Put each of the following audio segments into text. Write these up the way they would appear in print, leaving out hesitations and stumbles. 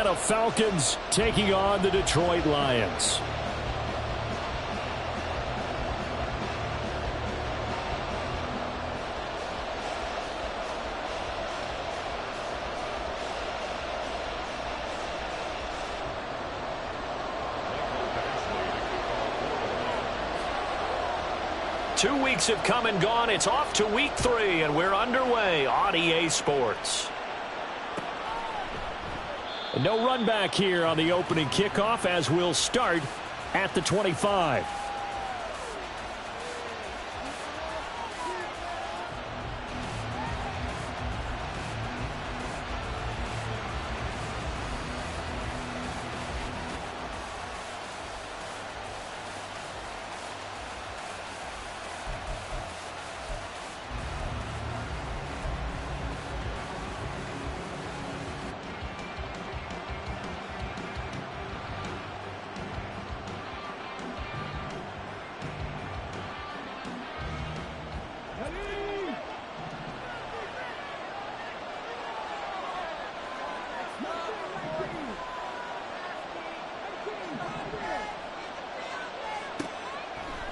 Atlanta Falcons taking on the Detroit Lions. Two weeks have come and gone. It's off to week 3, and we're underway on EA Sports. No run back here on the opening kickoff as we'll start at the 25.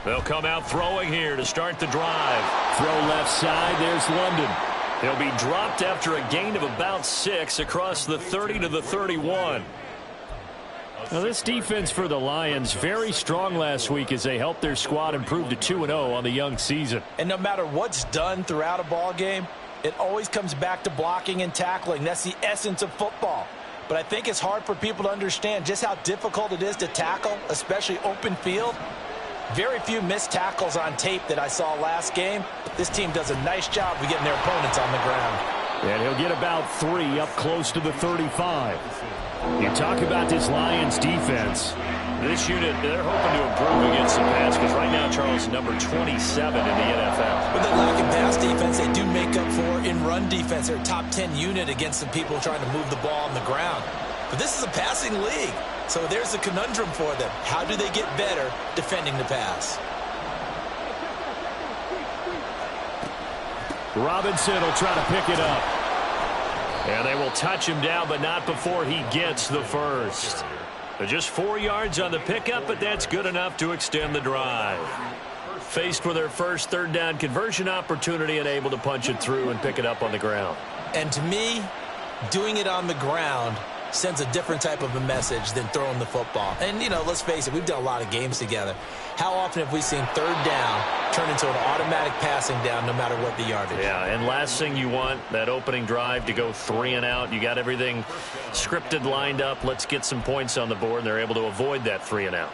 They'll come out throwing here to start the drive. Throw left side. There's London. He'll be dropped after a gain of about 6 across the 30 to the 31. Now, this defense for the Lions, very strong last week as they helped their squad improve to 2-0 on the young season. And no matter what's done throughout a ball game, it always comes back to blocking and tackling. That's the essence of football. But I think it's hard for people to understand just how difficult it is to tackle, especially open field. Very few missed tackles on tape that I saw last game. This team does a nice job of getting their opponents on the ground. And he'll get about 3 up close to the 35. You talk about this Lions defense. This unit, they're hoping to improve against the pass because right now, Charles, number 27 in the NFL. With the lack of pass defense, they do make up for in run defense. They're a top 10 unit against the people trying to move the ball on the ground. But this is a passing league. So there's a conundrum for them. How do they get better defending the pass? Robinson will try to pick it up. And they will touch him down, but not before he gets the first. Just 4 yards on the pickup, but that's good enough to extend the drive. Faced with their first third down conversion opportunity and able to punch it through and pick it up on the ground. And to me, doing it on the ground sends a different type of a message than throwing the football. And, you know, let's face it, we've done a lot of games together. How often have we seen third down turn into an automatic passing down no matter what the yardage? Yeah, and last thing you want, that opening drive to go 3 and out. You got everything scripted, lined up. Let's get some points on the board, and they're able to avoid that 3 and out.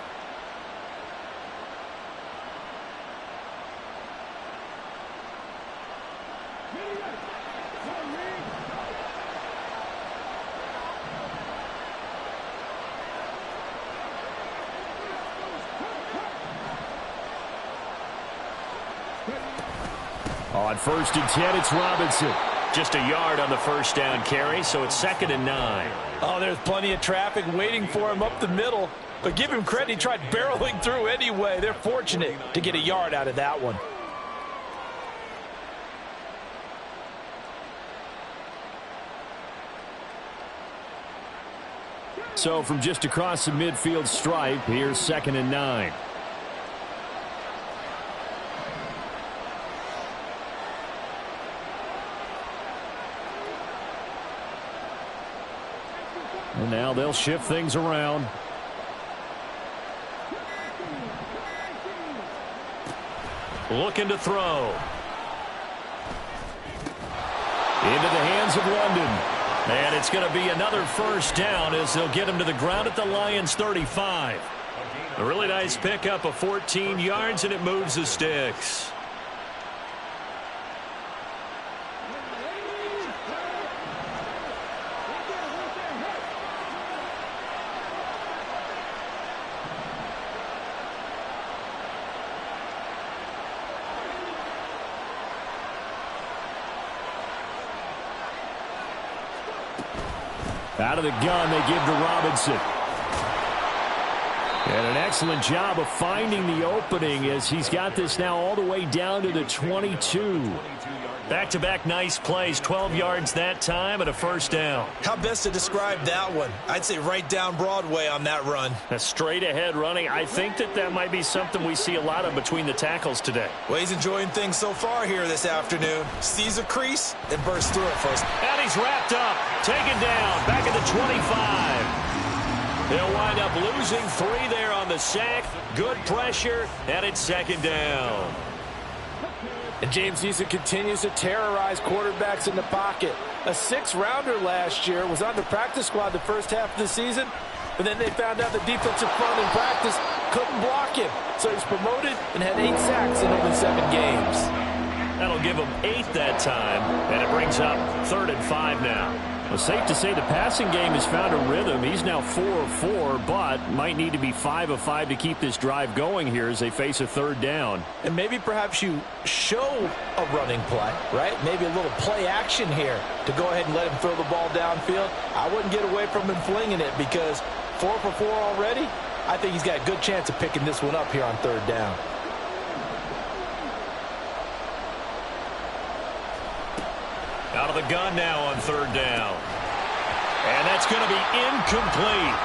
On 1st and 10, it's Robinson. Just a yard on the first down carry, so it's 2nd and 9. Oh, there's plenty of traffic waiting for him up the middle. But give him credit, he tried barreling through anyway. They're fortunate to get a yard out of that one. So from just across the midfield stripe, here's 2nd and 9. And now they'll shift things around. Looking to throw. Into the hands of London. And it's going to be another first down as they'll get him to the ground at the Lions' 35. A really nice pickup of 14 yards, and it moves the sticks. Out of the gun, they give to Robinson. And an excellent job of finding the opening as he's got this now all the way down to the 22. Back-to-back nice plays, 12 yards that time and a first down. How best to describe that one? I'd say right down Broadway on that run. A straight-ahead running. I think that might be something we see a lot of between the tackles today. Well, he's enjoying things so far here this afternoon. Sees a crease and bursts through it first. And he's wrapped up, taken down, back at the 25. They'll wind up losing 3 there on the sack. Good pressure, and it's second down. And James Eason continues to terrorize quarterbacks in the pocket. A 6th-rounder last year, was on the practice squad the first half of the season, but then they found out the defensive front in practice couldn't block him. So he's promoted and had 8 sacks in only 7 games. That'll give him 8 that time, and it brings up 3rd and 5 now. Well, safe to say the passing game has found a rhythm. He's now 4 of 4, but might need to be 5 of 5 to keep this drive going here as they face a 3rd down. And maybe perhaps you show a running play, right? Maybe a little play action here to go ahead and let him throw the ball downfield. I wouldn't get away from him flinging it because 4 for 4 already. I think he's got a good chance of picking this one up here on 3rd down. Out of the gun now on 3rd down. And that's going to be incomplete.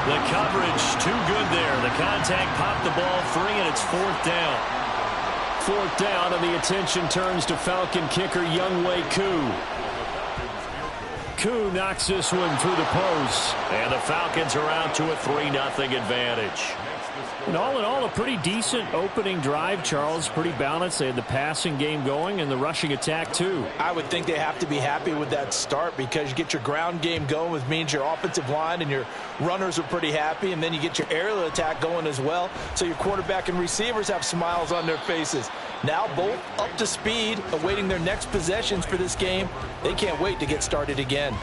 The coverage too good there. The contact popped the ball free, and it's 4th down. 4th down, and the attention turns to Falcon kicker Younghoe Koo. Koo knocks this one through the post. And the Falcons are out to a 3-0 advantage. And all in all, a pretty decent opening drive, Charles. Pretty balanced. They had the passing game going and the rushing attack, too. I would think they have to be happy with that start because you get your ground game going, which means your offensive line and your runners are pretty happy, and then you get your aerial attack going as well, so your quarterback and receivers have smiles on their faces. Now both up to speed, awaiting their next possessions for this game. They can't wait to get started again.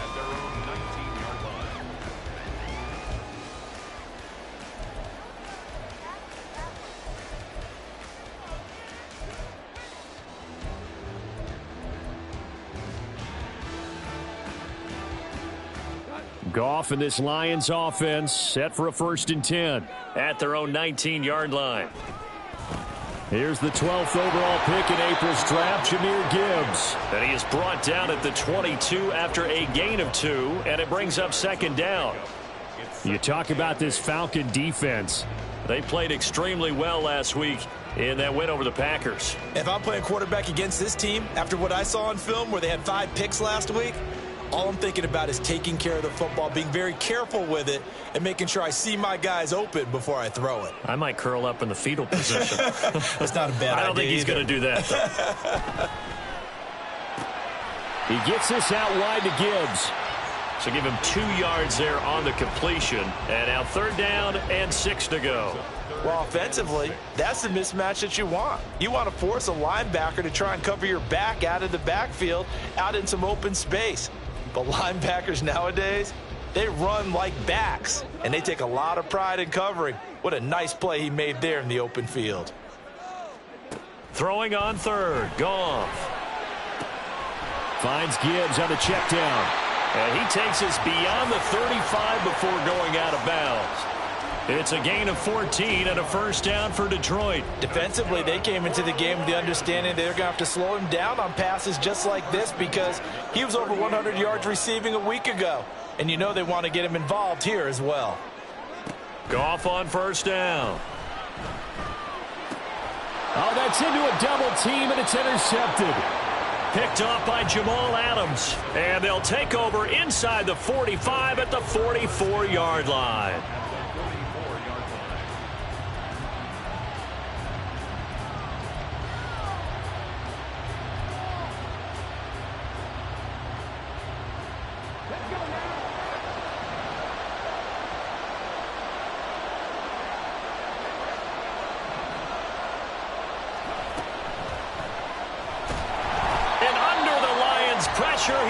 Goff and this Lions offense set for a 1st and 10 at their own 19-yard line. Here's the 12th overall pick in April's draft, Jahmyr Gibbs. And he is brought down at the 22 after a gain of 2, and it brings up 2nd down. You talk about this Falcon defense. They played extremely well last week in that win over the Packers. If I'm playing quarterback against this team, after what I saw on film where they had 5 picks last week, all I'm thinking about is taking care of the football, being very careful with it, and making sure I see my guys open before I throw it. I might curl up in the fetal position. That's not a bad idea. I don't think he's going to do that. He gets this out wide to Gibbs. So give him 2 yards there on the completion. And now 3rd down and 6 to go. Well, offensively, that's the mismatch that you want. You want to force a linebacker to try and cover your back out of the backfield, out in some open space. But linebackers nowadays, they run like backs, and they take a lot of pride in covering. What a nice play he made there in the open field. Throwing on 3rd, Goff. Finds Gibbs on the check down. And he takes us beyond the 35 before going out of bounds. It's a gain of 14 and a 1st down for Detroit. Defensively, they came into the game with the understanding they're going to have to slow him down on passes just like this because he was over 100 yards receiving a week ago. And you know they want to get him involved here as well. Goff on 1st down. Oh, that's into a double team, and it's intercepted. Picked off by Jamal Adams. And they'll take over inside the 45 at the 44-yard line.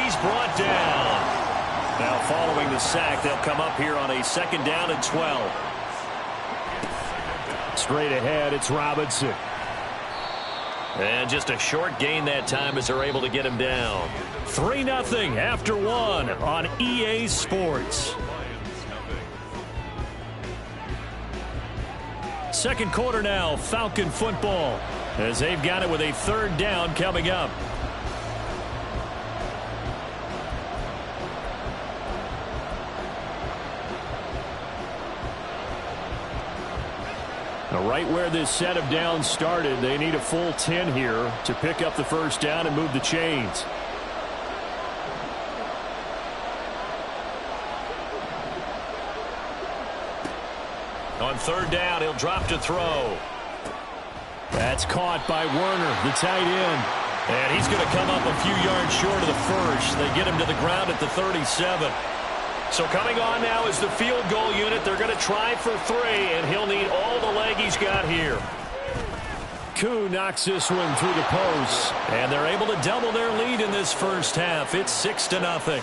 He's brought down. Now following the sack, they'll come up here on a 2nd down and 12. Straight ahead, it's Robinson. And just a short gain that time as they're able to get him down. 3-0 after 1 on EA Sports. Second quarter now, Falcon football, as they've got it with a 3rd down coming up. Right where this set of downs started, they need a full 10 here to pick up the first down and move the chains. On third down, he'll drop to throw. That's caught by Werner, the tight end. And he's going to come up a few yards short of the first. They get him to the ground at the 37. So coming on now is the field goal unit. They're going to try for 3, and he'll need all the leg he's got here. Koo knocks this one through the post, and they're able to double their lead in this first half. It's 6-0.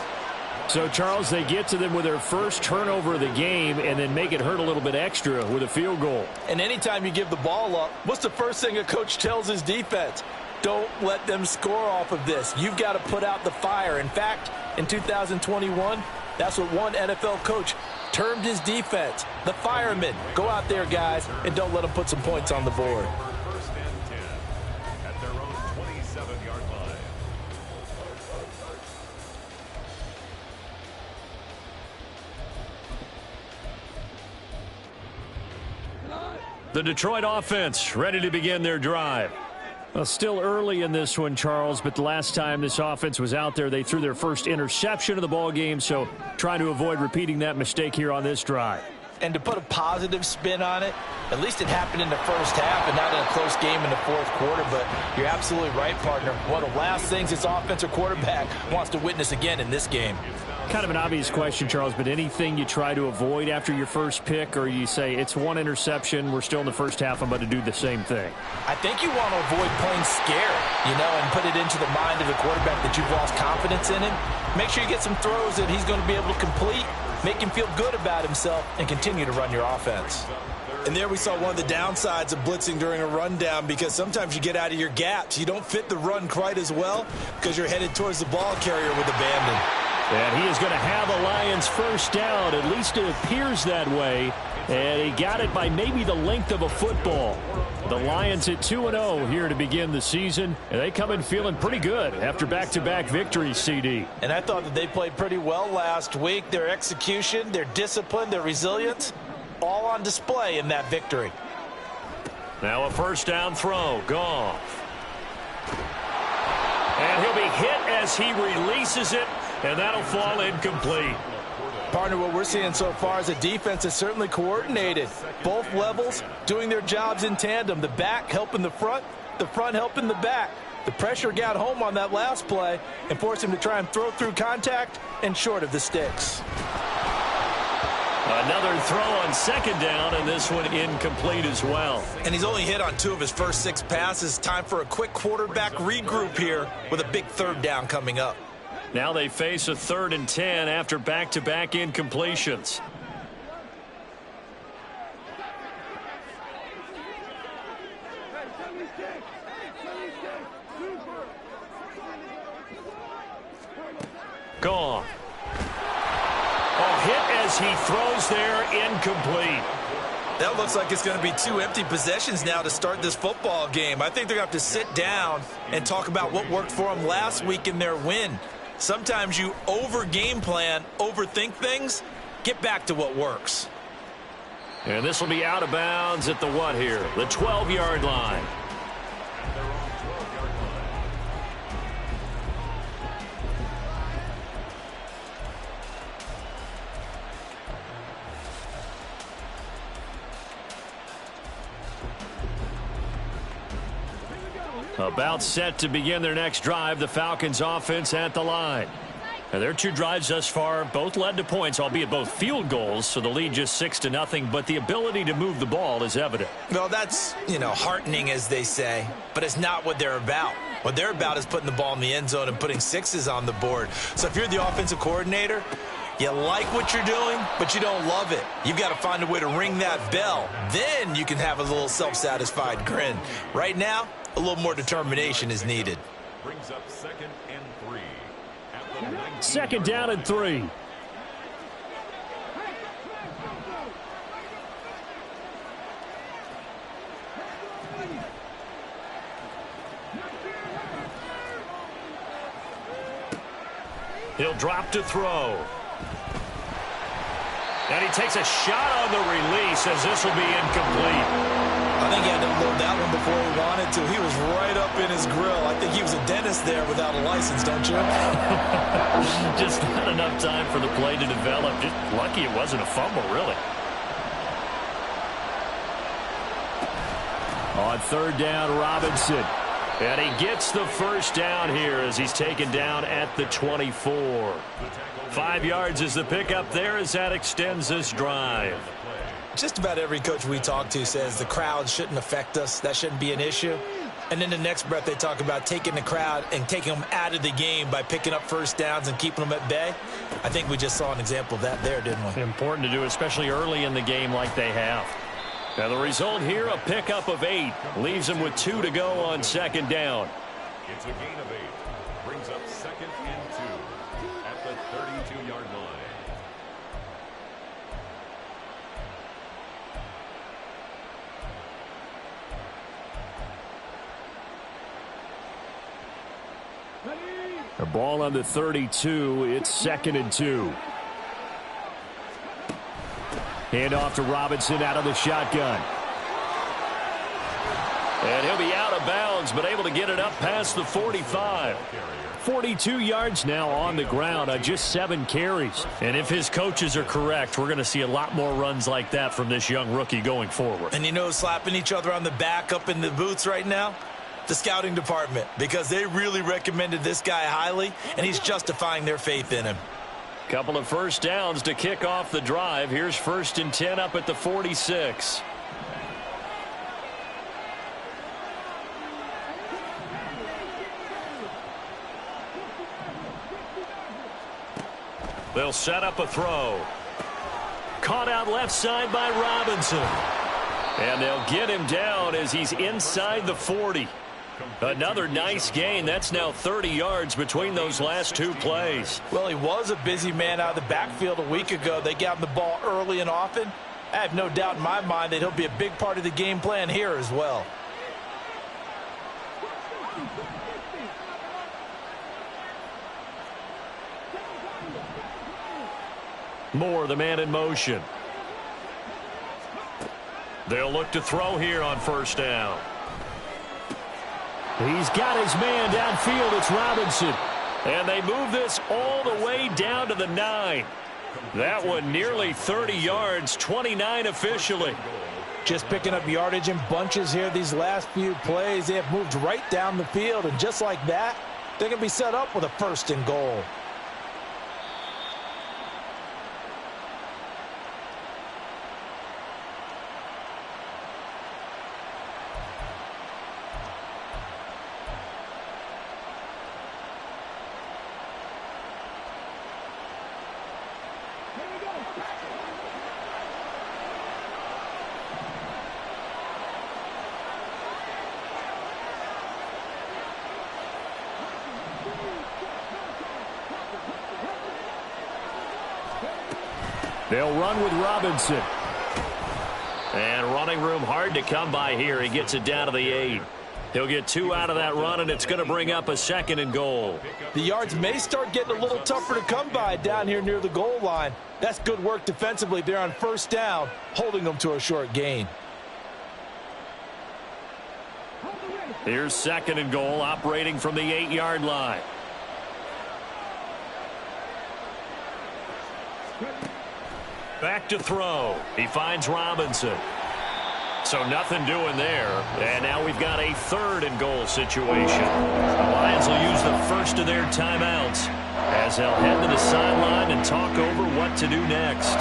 So, Charles, they get to them with their first turnover of the game and then make it hurt a little bit extra with a field goal. And anytime you give the ball up, what's the first thing a coach tells his defense? Don't let them score off of this. You've got to put out the fire. In fact, in 2021, that's what one NFL coach termed his defense, the firemen. Go out there, guys, and don't let them put some points on the board. First and 10 at their own 27-yard line. The Detroit offense ready to begin their drive. Well, still early in this one, Charles, but the last time this offense was out there, they threw their first interception of the ball game, so trying to avoid repeating that mistake here on this drive. And to put a positive spin on it, at least it happened in the first half and not in a close game in the fourth quarter, but you're absolutely right, partner. One of the last things this offensive quarterback wants to witness again in this game. Kind of an obvious question, Charles, but anything you try to avoid after your first pick, or you say it's one interception, we're still in the first half, I'm about to do the same thing? I think you want to avoid playing scared, and put it into the mind of the quarterback that you've lost confidence in him. Make sure you get some throws that he's going to be able to complete, make him feel good about himself, and continue to run your offense. And there we saw one of the downsides of blitzing during a rundown, because sometimes you get out of your gaps. You don't fit the run quite as well because you're headed towards the ball carrier with abandon. And he is going to have a Lions first down. At least it appears that way. And he got it by maybe the length of a football. The Lions at 2-0 here to begin the season. And they come in feeling pretty good after back-to-back victories, CD. And I thought that they played pretty well last week. Their execution, their discipline, their resilience, all on display in that victory. Now a first down throw. Goff. And he'll be hit as he releases it. And that'll fall incomplete. Partner, what we're seeing so far is a defense that's certainly coordinated. Both levels doing their jobs in tandem. The back helping the front helping the back. The pressure got home on that last play and forced him to try and throw through contact and short of the sticks. Another throw on second down, and this one incomplete as well. And he's only hit on 2 of his first 6 passes. Time for a quick quarterback regroup here with a big third down coming up. Now they face a 3rd and 10 after back-to-back incompletions. Gone. Oh, hit as he throws there, incomplete. That looks like it's going to be 2 empty possessions now to start this football game. I think they're going to have to sit down and talk about what worked for them last week in their win. Sometimes you over-game plan, overthink things, get back to what works. And this will be out of bounds at the what here? The 12-yard line. About set to begin their next drive, the Falcons offense at the line. Now, their 2 drives thus far both led to points, albeit both field goals, so the lead just 6-0, but the ability to move the ball is evident. Well, that's, heartening, as they say, but it's not what they're about. What they're about is putting the ball in the end zone and putting 6s on the board. So if you're the offensive coordinator, you like what you're doing, but you don't love it. You've got to find a way to ring that bell. Then you can have a little self-satisfied grin. Right now, a little more determination is needed. Brings up 2nd and 3. At the 19. 2nd down and 3. He'll drop to throw. And he takes a shot on the release as this will be incomplete. I think he had to load that one before he wanted to. He was right up in his grill. I think he was a dentist there without a license, don't you? Just not enough time for the play to develop. Just lucky it wasn't a fumble, really. On third down, Robinson. And he gets the first down here as he's taken down at the 24. 5 yards is the pickup there as that extends this drive. Just about every coach we talk to says the crowd shouldn't affect us. That shouldn't be an issue. And in the next breath, they talk about taking the crowd and taking them out of the game by picking up first downs and keeping them at bay. I think we just saw an example of that there, didn't we? Important to do, especially early in the game like they have. Now the result here, a pickup of 8. Leaves them with 2 to go on second down. It's a gain of 8. Brings up 2nd and 2 at the 32-yard line. The ball on the 32. It's 2nd and 2. Hand off to Robinson out of the shotgun. And he'll be out of bounds, but able to get it up past the 45. 42 yards now on the ground on just 7 carries. And if his coaches are correct, we're going to see a lot more runs like that from this young rookie going forward. And you know, slapping each other on the back up in the booths right now? The scouting department, because they really recommended this guy highly, and he's justifying their faith in him. Couple of first downs to kick off the drive. Here's 1st and 10 up at the 46. They'll set up a throw. Caught out left side by Robinson. And they'll get him down as he's inside the 40. Another nice gain. That's now 30 yards between those last 2 plays. Well, he was a busy man out of the backfield a week ago. They got him the ball early and often. I have no doubt in my mind that he'll be a big part of the game plan here as well. Moore, the man in motion. They'll look to throw here on first down. He's got his man downfield. It's Robinson. And they move this all the way down to the 9. That one nearly 30 yards, 29 officially. Just picking up yardage in bunches here these last few plays. They have moved right down the field, and just like that, they're going to be set up with a 1st and goal. They'll run with Robinson. And running room hard to come by here. He gets it down to the 8. He'll get 2 out of that run, and it's going to bring up a 2nd and goal. The yards may start getting a little tougher to come by down here near the goal line. That's good work defensively there on first down, holding them to a short gain. Here's 2nd and goal, operating from the 8-yard line. Back to throw. He finds Robinson. So nothing doing there. And now we've got a 3rd and goal situation. The Lions will use the first of their timeouts as they'll head to the sideline and talk over what to do next.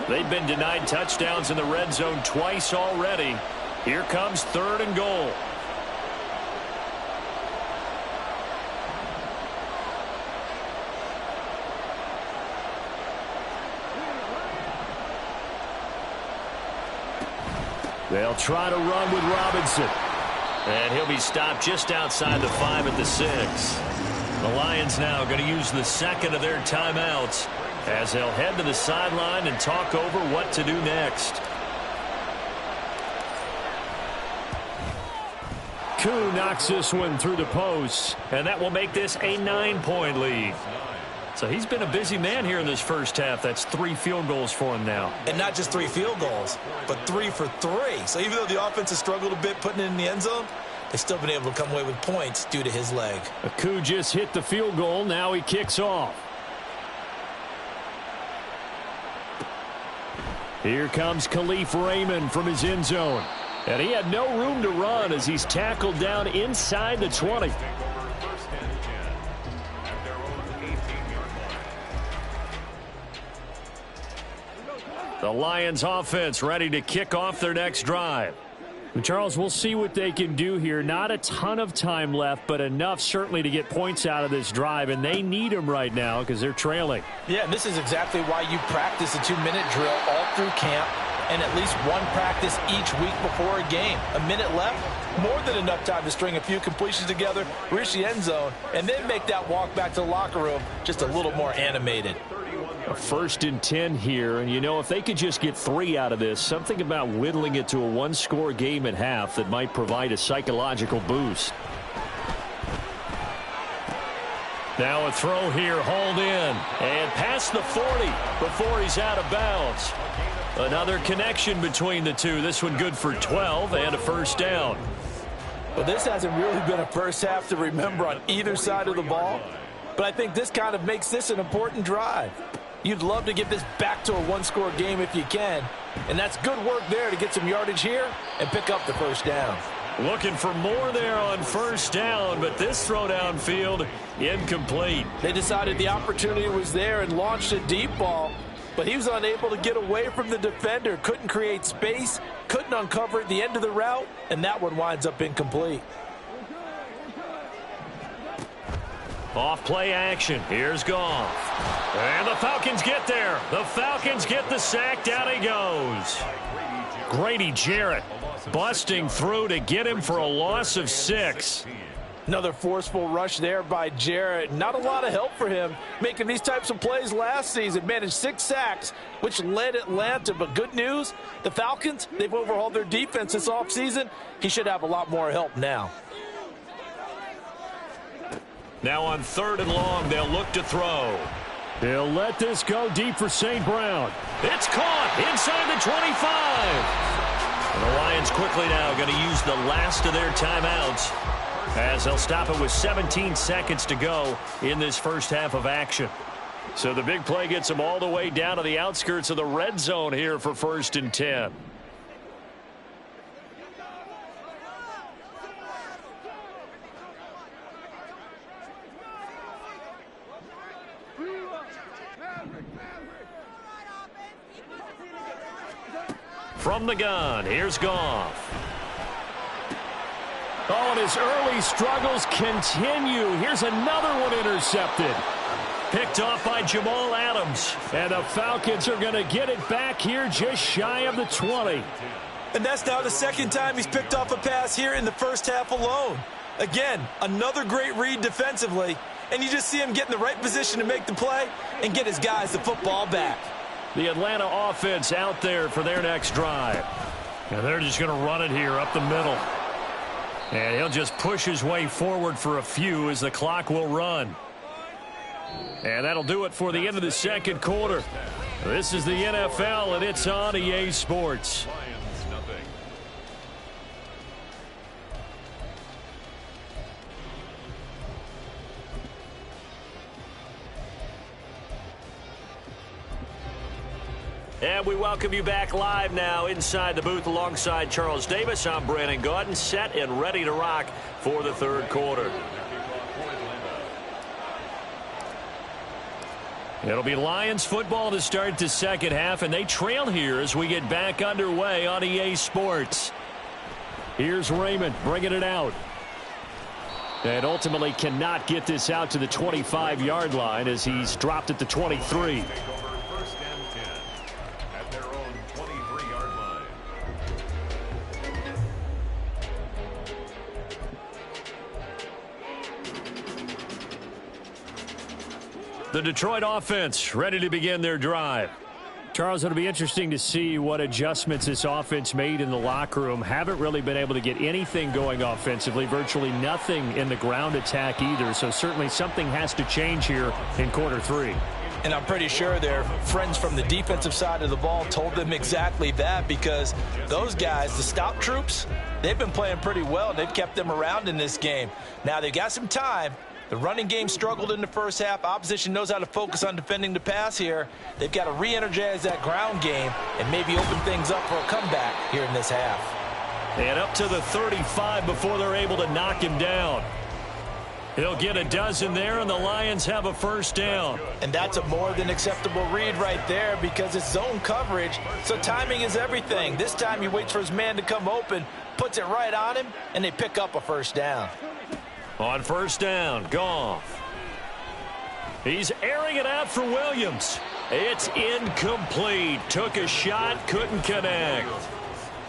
They've been denied touchdowns in the red zone twice already. Here comes 3rd and goal. They'll try to run with Robinson. And he'll be stopped just outside the 5 at the 6. The Lions now going to use the 2nd of their timeouts as they'll head to the sideline and talk over what to do next. Koo knocks this one through the post, and that will make this a 9-point lead. So he's been a busy man here in this first half. That's 3 field goals for him now. And not just 3 field goals, but 3 for 3. So even though the offense has struggled a bit putting it in the end zone, they've still been able to come away with points due to his leg. Koo just hit the field goal. Now he kicks off. Here comes Khalif Raymond from his end zone. And he had no room to run as he's tackled down inside the 20. The Lions offense ready to kick off their next drive. And Charles, we'll see what they can do here. Not a ton of time left, but enough certainly to get points out of this drive, and they need them right now because they're trailing. Yeah, and this is exactly why you practice a 2-minute drill all through camp and at least one practice each week before a game. A minute left, more than enough time to string a few completions together, reach the end zone, and then make that walk back to the locker room just a little more animated. A 1st and 10 here, and you know, if they could just get 3 out of this, something about whittling it to a 1-score game at half that might provide a psychological boost. Now a throw here, hauled in, and past the 40 before he's out of bounds. Another connection between the two. This one good for 12 and a first down. Well, this hasn't really been a first half to remember on either side of the ball, but I think this kind of makes this an important drive. You'd love to get this back to a 1-score game if you can, and that's good work there to get some yardage here and pick up the first down. Looking for more there on first down, but this throw downfield incomplete. They decided the opportunity was there and launched a deep ball, but he was unable to get away from the defender, couldn't create space, couldn't uncover at the end of the route, and that one winds up incomplete. Off play action. Here's Goff. And the Falcons get there. The Falcons get the sack. Down he goes. Grady Jarrett busting through to get him for a loss of 6. Another forceful rush there by Jarrett. Not a lot of help for him making these types of plays last season. Managed 6 sacks, which led Atlanta. But good news, the Falcons, they've overhauled their defense this offseason. He should have a lot more help now. Now on 3rd and long, they'll look to throw. They'll let this go deep for St. Brown. It's caught inside the 25. And the Lions quickly now going to use the last of their timeouts as they'll stop it with 17 seconds to go in this first half of action. So the big play gets them all the way down to the outskirts of the red zone here for 1st and 10. From the gun, here's Goff. Oh, and his early struggles continue. Here's another one intercepted. Picked off by Jamal Adams. And the Falcons are going to get it back here just shy of the 20. And that's now the 2nd time he's picked off a pass here in the first half alone. Again, another great read defensively. And you just see him get in the right position to make the play and get his guys the football back. The Atlanta offense out there for their next drive. And they're just going to run it here up the middle. And he'll just push his way forward for a few as the clock will run. And that'll do it for the end of the 2nd quarter. This is the NFL, and it's on EA Sports. And we welcome you back live now inside the booth alongside Charles Davis. I'm Brandon Gaudin, set and ready to rock for the 3rd quarter. It'll be Lions football to start the 2nd half, and they trail here as we get back underway on EA Sports. Here's Raymond bringing it out. And ultimately cannot get this out to the 25-yard line as he's dropped at the 23. The Detroit offense ready to begin their drive. Charles, it'll be interesting to see what adjustments this offense made in the locker room. Haven't really been able to get anything going offensively, virtually nothing in the ground attack either. So certainly something has to change here in quarter 3. And I'm pretty sure their friends from the defensive side of the ball told them exactly that, because those guys, the stop troops, they've been playing pretty well. They've kept them around in this game. Now they've got some time. The running game struggled in the first half. Opposition knows how to focus on defending the pass here. They've got to re-energize that ground game and maybe open things up for a comeback here in this half. And up to the 35 before they're able to knock him down. He'll get a dozen there, and the Lions have a first down. And that's a more than acceptable read right there, because it's zone coverage, so timing is everything. This time he waits for his man to come open, puts it right on him, and they pick up a first down. On first down, Goff. He's airing it out for Williams. It's incomplete. Took a shot, couldn't connect.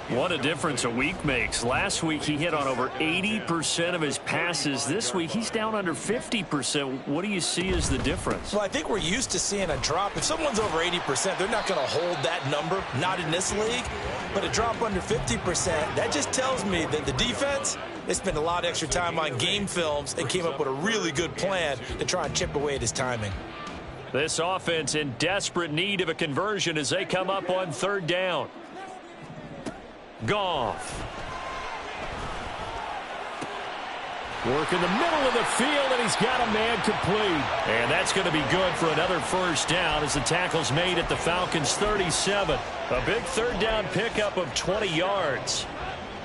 What a difference a week makes. Last week he hit on over 80% of his passes. This week he's down under 50%. What do you see as the difference? Well, I think we're used to seeing a drop. If someone's over 80%, they're not going to hold that number, not in this league. But a drop under 50%, that just tells me that the defense, they spent a lot of extra time on game films and came up with a really good plan to try and chip away at his timing. This offense in desperate need of a conversion as they come up on third down. Goff. Work in the middle of the field, and he's got a man complete. And that's going to be good for another first down as the tackle's made at the Falcons' 37. A big third down pickup of 20 yards.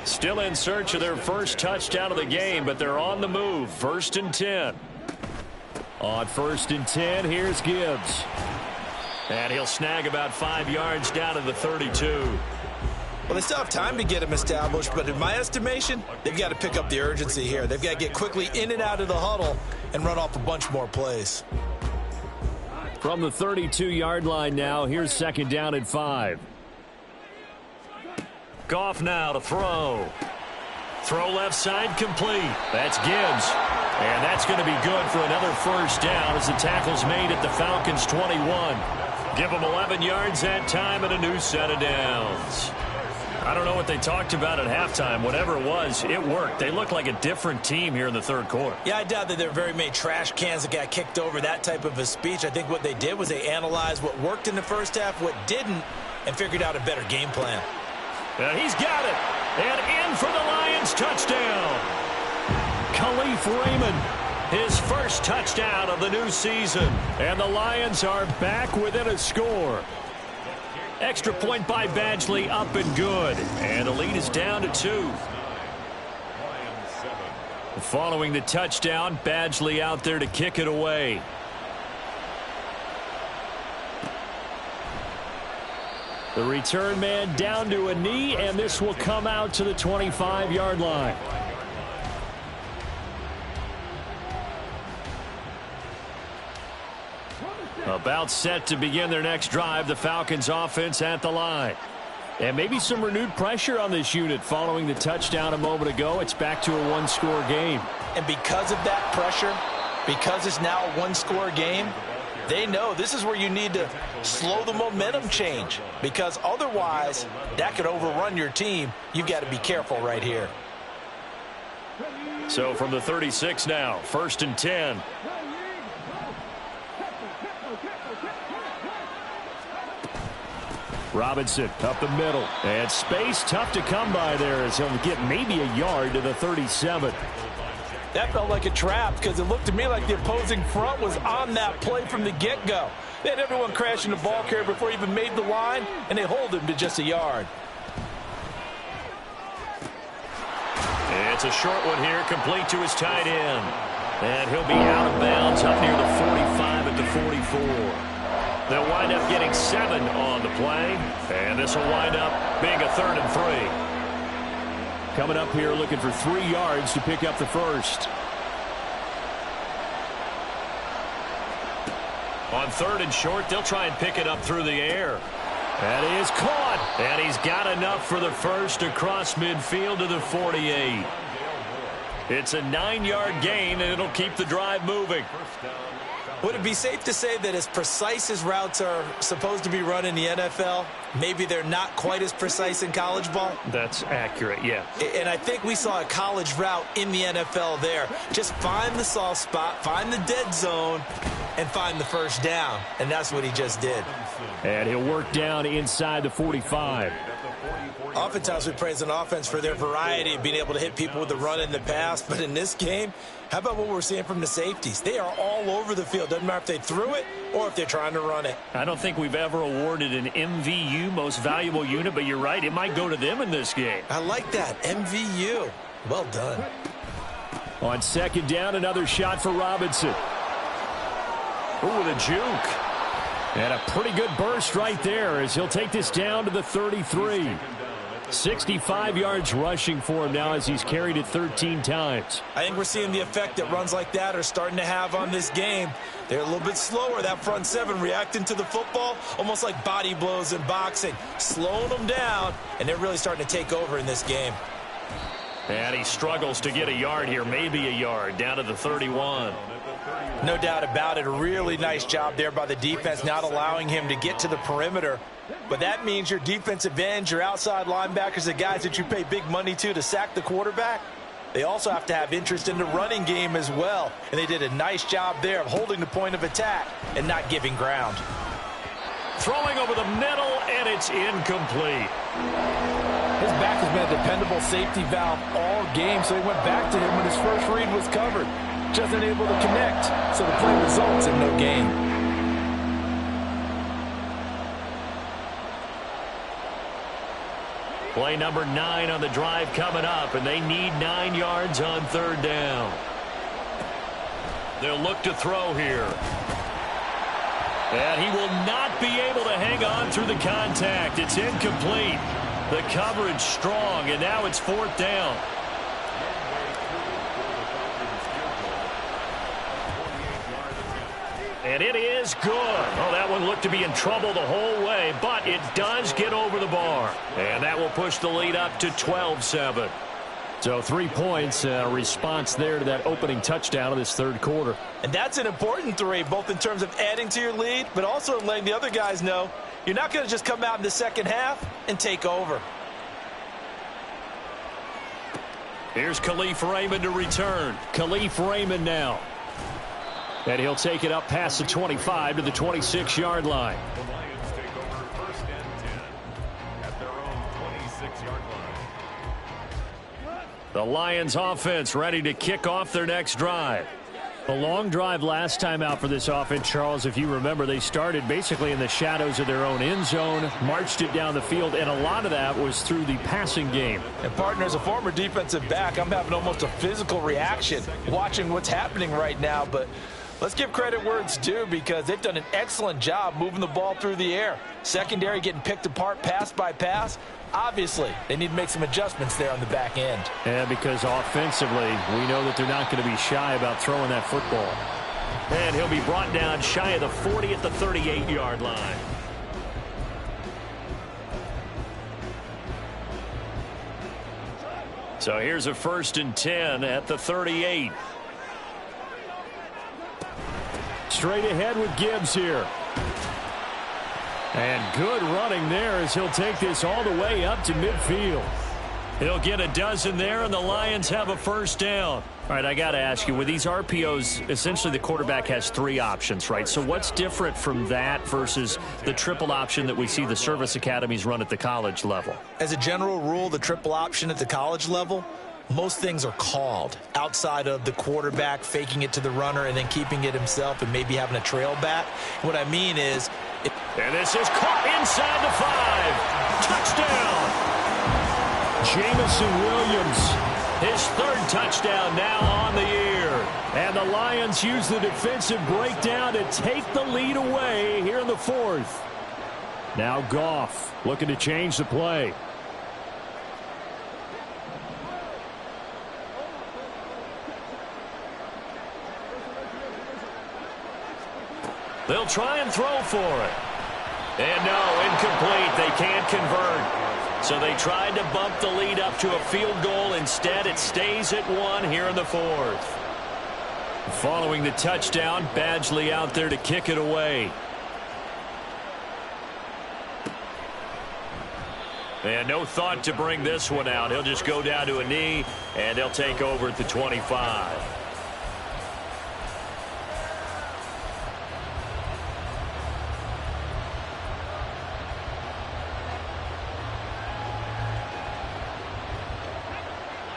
Still in search of their first touchdown of the game, but they're on the move. First and 10. On first and 10, here's Gibbs. And he'll snag about 5 yards down to the 32. Well, they still have time to get him established, but in my estimation, they've got to pick up the urgency here. They've got to get quickly in and out of the huddle and run off a bunch more plays. From the 32-yard line now, here's second down and 5. Goff now to throw. Throw left side complete. That's Gibbs. And that's going to be good for another first down as the tackle's made at the Falcons' 21. Give them 11 yards that time and a new set of downs. I don't know what they talked about at halftime. Whatever it was, it worked. They look like a different team here in the third quarter. Yeah, I doubt that there are very many trash cans that got kicked over, that type of a speech. I think what they did was they analyzed what worked in the first half, what didn't, and figured out a better game plan. And he's got it. And in for the Lions touchdown. Khalif Raymond, his first touchdown of the new season. And the Lions are back within a score. Extra point by Badgley, up and good. And the lead is down to 2. Following the touchdown, Badgley out there to kick it away. The return man down to a knee, and this will come out to the 25-yard line. About set to begin their next drive, the Falcons offense at the line. And maybe some renewed pressure on this unit following the touchdown a moment ago. It's back to a one-score game. And because of that pressure, because it's now a one-score game, they know this is where you need to slow the momentum change, because otherwise that could overrun your team. You've got to be careful right here. So from the 36 now, first and 10. Robinson up the middle. And space tough to come by there as he'll get maybe a yard to the 37. That felt like a trap, because it looked to me like the opposing front was on that play from the get-go. They had everyone crashing the ball carrier before he even made the line, and they hold him to just a yard. It's a short one here, complete to his tight end. And he'll be out of bounds up near the 45 at the 44. They'll wind up getting 7 on the play, and this will wind up being a 3rd and 3. Coming up here looking for 3 yards to pick up the first. On 3rd and short, they'll try and pick it up through the air. That is caught, and he's got enough for the first across midfield to the 48. It's a 9-yard gain, and it'll keep the drive moving. Would it be safe to say that as precise as routes are supposed to be run in the NFL, maybe they're not quite as precise in college ball? That's accurate, yeah. And I think we saw a college route in the NFL there. Just find the soft spot, find the dead zone, and find the first down. And that's what he just did. And he'll work down inside the 45. Oftentimes we praise an offense for their variety of being able to hit people with the run in the pass. But in this game, how about what we're seeing from the safeties? They are all over the field. Doesn't matter if they threw it or if they're trying to run it. I don't think we've ever awarded an MVU, most valuable unit, but you're right, it might go to them in this game. I like that, MVU. Well done. On second down, another shot for Robinson. Ooh, with a juke. And a pretty good burst right there as he'll take this down to the 33. 65 yards rushing for him now as he's carried it 13 times. I think we're seeing the effect that runs like that are starting to have on this game. They're a little bit slower, that front seven, reacting to the football, almost like body blows in boxing, slowing them down, and they're really starting to take over in this game. And he struggles to get a yard here, maybe a yard, down to the 31. No doubt about it. A really nice job there by the defense, not allowing him to get to the perimeter. But that means your defensive ends, your outside linebackers, the guys that you pay big money to sack the quarterback, they also have to have interest in the running game as well. And they did a nice job there of holding the point of attack and not giving ground. Throwing over the middle, and it's incomplete. His back has been a dependable safety valve all game, so he went back to him when his first read was covered. Just unable to connect, so the play results in no gain. Play number 9 on the drive coming up, and they need 9 yards on third down. They'll look to throw here. And he will not be able to hang on through the contact. It's incomplete. The coverage strong, and now it's fourth down. And it is good. Oh, that one looked to be in trouble the whole way, but it does get over the bar. And that will push the lead up to 12-7. So 3 points, response there to that opening touchdown of this third quarter. And that's an important 3, both in terms of adding to your lead, but also letting the other guys know you're not going to just come out in the second half and take over. Here's Khalif Raymond to return. Khalif Raymond now. And he'll take it up past the 25 to the 26-yard line. The Lions take over first and 10 at their own 26-yard line. The Lions offense ready to kick off their next drive. A long drive last time out for this offense, Charles. If you remember, they started basically in the shadows of their own end zone, marched it down the field, and a lot of that was through the passing game. And, partner, as a former defensive back, I'm having almost a physical reaction watching what's happening right now, but let's give credit where it's due because they've done an excellent job moving the ball through the air. Secondary getting picked apart pass by pass. Obviously, they need to make some adjustments there on the back end. Yeah, because offensively, we know that they're not going to be shy about throwing that football. And he'll be brought down shy of the 40 at the 38-yard line. So here's a 1st and 10 at the 38. Straight ahead with Gibbs here. And good running there as he'll take this all the way up to midfield. He'll get a dozen there, and the Lions have a first down. All right, I got to ask you, with these RPOs, essentially the quarterback has 3 options, right? So what's different from that versus the triple option that we see the service academies run at the college level? As a general rule, the triple option at the college level, most things are called outside of the quarterback faking it to the runner and then keeping it himself and maybe having a trail back. What I mean is... And this is caught inside the 5. Touchdown! Jamison Williams, his 3rd touchdown now on the year. And the Lions use the defensive breakdown to take the lead away here in the 4th. Now Goff looking to change the play. They'll try and throw for it. And no, incomplete. They can't convert. So they tried to bump the lead up to a field goal. Instead, it stays at 1 here in the 4th. Following the touchdown, Badgley out there to kick it away. And no thought to bring this one out. He'll just go down to a knee, and they'll take over at the 25.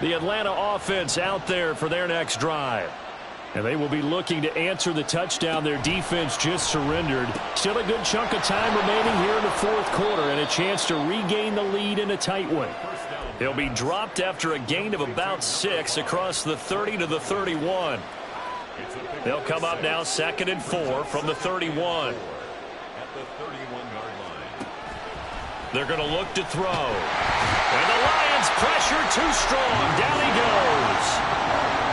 The Atlanta offense out there for their next drive. And they will be looking to answer the touchdown their defense just surrendered. Still a good chunk of time remaining here in the fourth quarter and a chance to regain the lead in a tight one. He'll be dropped after a gain of about 6 across the 30 to the 31. They'll come up now 2nd and 4 from the 31. At the 31-yard line. They're going to look to throw. And the Lions pressure too strong. Down he goes.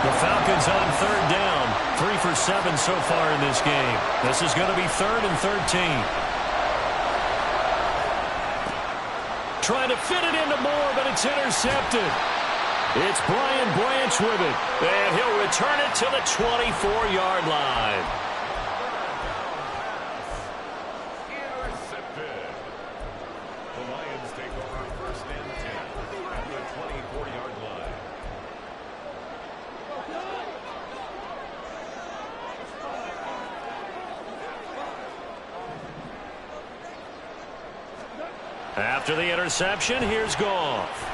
The Falcons on 3rd down. 3 for 7 so far in this game. This is going to be 3rd and 13. Trying to fit it into Moore, but it's intercepted. It's Brian Branch with it. And he'll return it to the 24-yard line. Intercepted. The Lions take over 1st and 10 at the 24-yard line. After the interception, here's Goff.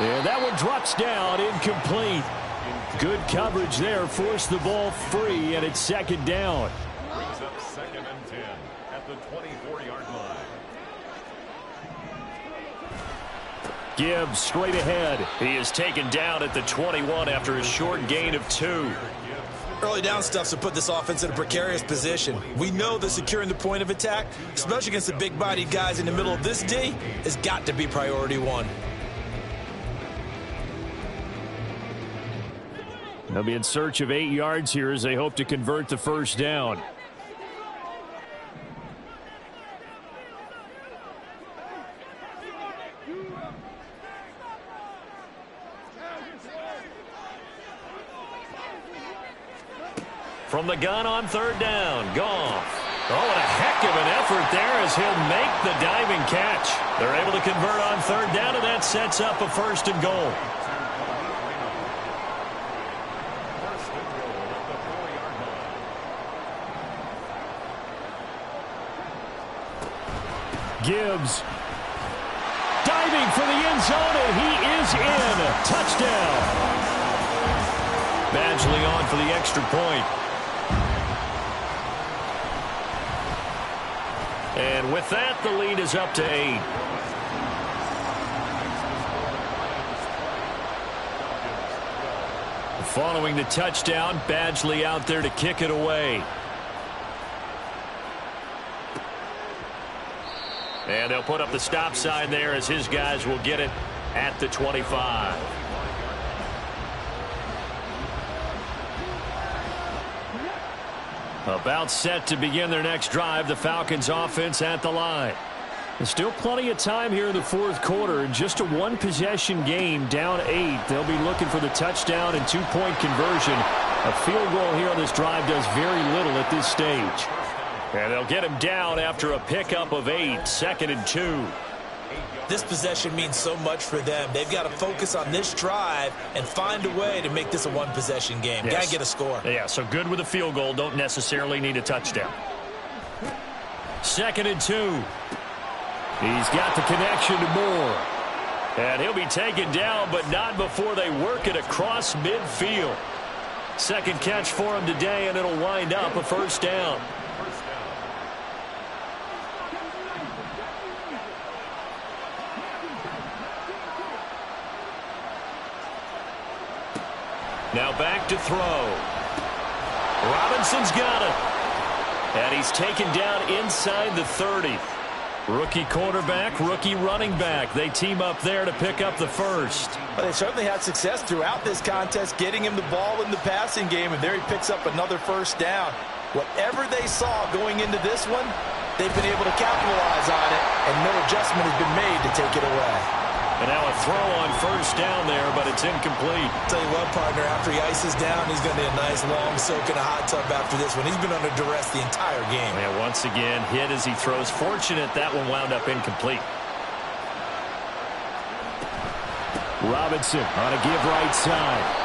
And that one drops down, incomplete. Good coverage there, forced the ball free, and it's 2nd down. Brings up 2nd and 10 at the 24-yard line. Gibbs straight ahead. He is taken down at the 21 after a short gain of 2. Early down stuff to put this offense in a precarious position. We know that securing the point of attack, especially against the big-bodied guys in the middle of this D, has got to be priority 1. They'll be in search of 8 yards here as they hope to convert the 1st down. From the gun on 3rd down, Goff. Oh, and a heck of an effort there as he'll make the diving catch. They're able to convert on 3rd down, and that sets up a 1st and goal. Gibbs diving for the end zone, and he is in. Touchdown. Badgley on for the extra point. And with that, the lead is up to 8. Following the touchdown, Badgley out there to kick it away. And they'll put up the stop sign there as his guys will get it at the 25. About set to begin their next drive, the Falcons offense at the line. There's still plenty of time here in the fourth quarter. Just a one-possession game, down 8. They'll be looking for the touchdown and two-point conversion. A field goal here on this drive does very little at this stage. And they'll get him down after a pickup of 8, 2nd and 2. This possession means so much for them. They've got to focus on this drive and find a way to make this a one-possession game. Yes. Got to get a score. Yeah, so good with a field goal. Don't necessarily need a touchdown. 2nd and 2. He's got the connection to Moore. And he'll be taken down, but not before they work it across midfield. Second catch for him today, and it'll wind up a 1st down. Now back to throw. Robinson's got it. And he's taken down inside the 30. Rookie quarterback, rookie running back. They team up there to pick up the 1st. Well, they certainly had success throughout this contest, getting him the ball in the passing game, and there he picks up another 1st down. Whatever they saw going into this one, they've been able to capitalize on it, and no adjustment has been made to take it away. And now a throw on first down there, but it's incomplete. Tell you what, partner, after he ices down, he's going to need a nice long soak in a hot tub after this one. He's been under duress the entire game. And once again, hit as he throws. Fortunate that one wound up incomplete. Robinson on a give right side.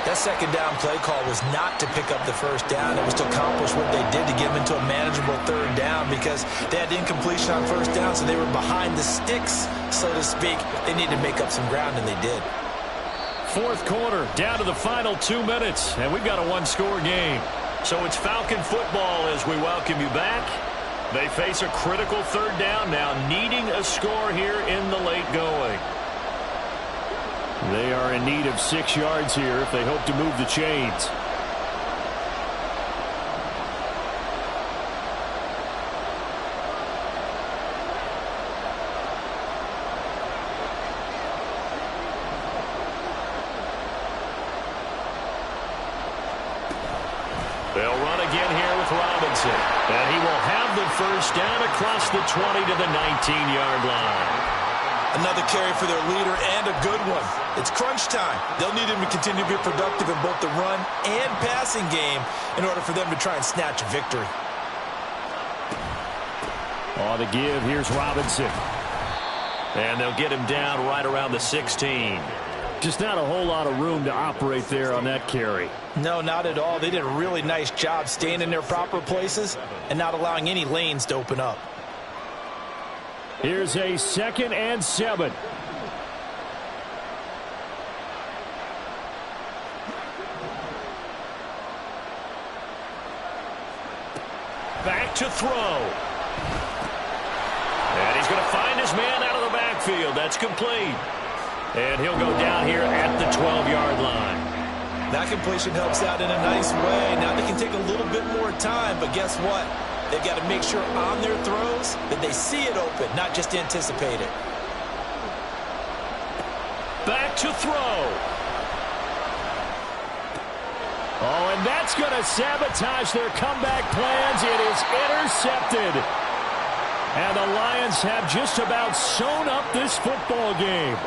That second down play call was not to pick up the first down. It was to accomplish what they did to get them into a manageable third down because they had incompletion on first down, so they were behind the sticks, so to speak. They needed to make up some ground, and they did. Fourth quarter, down to the final 2 minutes, and we've got a one-score game. So it's Falcon football as we welcome you back. They face a critical third down now, needing a score here in the late going. They are in need of 6 yards here if they hope to move the chains. They'll run again here with Robinson. And he will have the first down across the 20 to the 19-yard line. Another carry for their leader and a good one. It's crunch time. They'll need him to continue to be productive in both the run and passing game in order for them to try and snatch a victory. On the give, here's Robinson. And they'll get him down right around the 16. Just not a whole lot of room to operate there on that carry. No, not at all. They did a really nice job staying in their proper places and not allowing any lanes to open up. Here's a 2nd and 7. Back to throw. And he's going to find his man out of the backfield. That's complete. And he'll go down here at the 12-yard line. That completion helps out in a nice way. Now they can take a little bit more time, but guess what? They've got to make sure on their throws that they see it open, not just anticipate it. Back to throw. Oh, and that's going to sabotage their comeback plans. It is intercepted. And the Lions have just about sewn up this football game.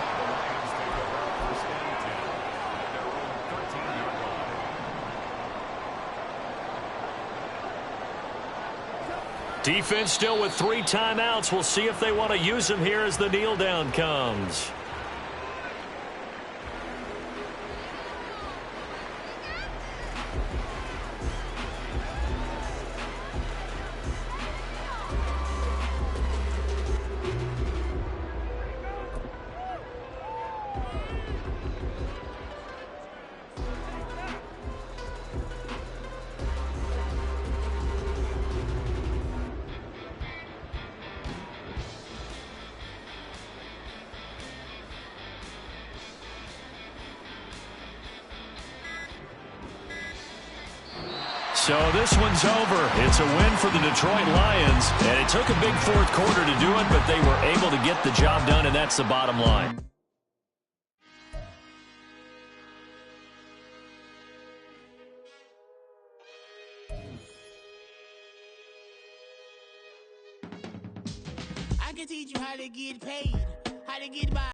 Defense still with 3 timeouts. We'll see if they want to use them here as the kneel down comes. So this one's over. It's a win for the Detroit Lions, and it took a big fourth quarter to do it, but they were able to get the job done, and that's the bottom line. I can teach you how to get paid, how to get by.